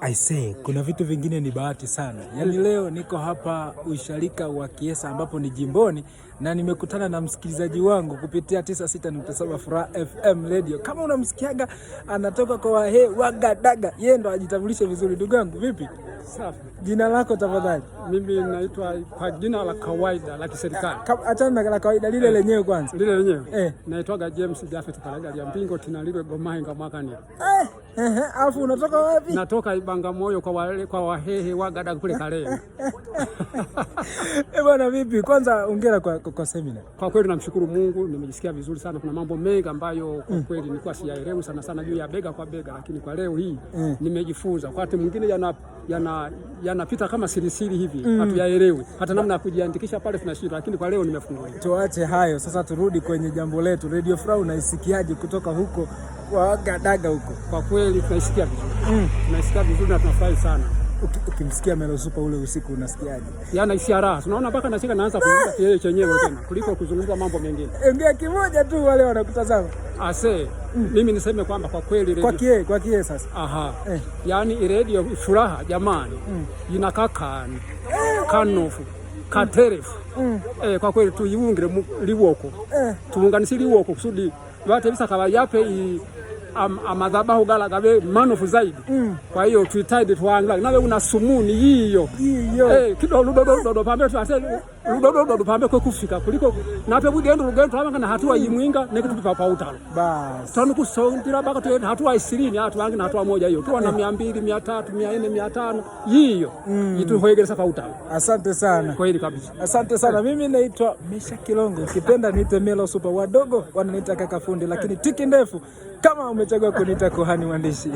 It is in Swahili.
Aisee, kuna vitu vingine ni bahati sana. Yaani leo niko hapa usharika wa Kiesa ambapo ni jimboni na nimekutana na msikilizaji wangu kupitia 96.7 Furaha FM Radio. Kama unamsikiaga anatoka kwa Wahe Wagadaga, yeye ndo ajitambulishe vizuri. Ndugu yangu, vipi? Safi. Jina lako tafadhali? Mimi naitwa kwa jina la kawaida la kiserikali. Achana na la kawaida lile lenyewe kwanza. Lile lenyewe? Naitwa James Jafet Kalaga ya Mpingo Tinalile Gomahinga mwakani. Alafu unatoka wapi? Natoka Ibangamoyo kwa Wahehe Wagadaga kule Kale. Bwana vipi? Kwanza hongera kwa seminar. Kwa kweli namshukuru Mungu, nimejisikia vizuri sana. Kuna mambo mengi ambayo kwa kweli nilikuwa siyaelewi sana juu ya bega kwa bega, lakini kwa leo hii nimejifunza. Wakati mwingine yanapita kama siri hivi, hatuyaelewi. Hata namna ya kujiandikisha pale tunashindwa, lakini kwa leo nimefunguliwa. Tuache hayo, sasa turudi kwenye jambo letu. Radio Furaha unaisikiaje kutoka huko Wagadaga huko? Kwa kweli tunaisikia vizuri. Tunaisikia vizuri na tunafurahi sana. Ukimsikia Melo Super ule usiku unasikiaje? Yana hisia raha. Tunaona mpaka nasika naanza kuimba kielewe chenyewe tena kuliko kuzungumza mambo mengine. Ongea kimoja tu wale wanakutazama. Mimi niseme kwamba kwa kweli radio kwa kie sasa. Yaani Radio Furaha jamani. Inakaa kanofu. Katerefu. Kwa kweli tuiungire liwoko. Tuunganishe liwoko kusudi wate bisa kaba yape amadhabahu gala gabe manofu zaidi. Kwa hiyo tuitaide tuangalie nawe una sumuni hiyo kido ludodo pambe ludodo pambe kwa kufika kuliko nape bugendo rugendo abanga na hatua yimwinga nekitu papa utalo bas tanu kusondira baka tu hatua 20 hatu wangi na hatua moja hiyo tu na 200 300 400 500 hiyo ituhoegereza pa utalo. Asante sana kweli kabisa, asante sana. Mimi naitwa Mesha Kilongo, ukipenda niite Melo Super, wadogo wananiita kaka fundi, lakini tiki ndefu kama umechagua kuniita Kohani Mwandishi.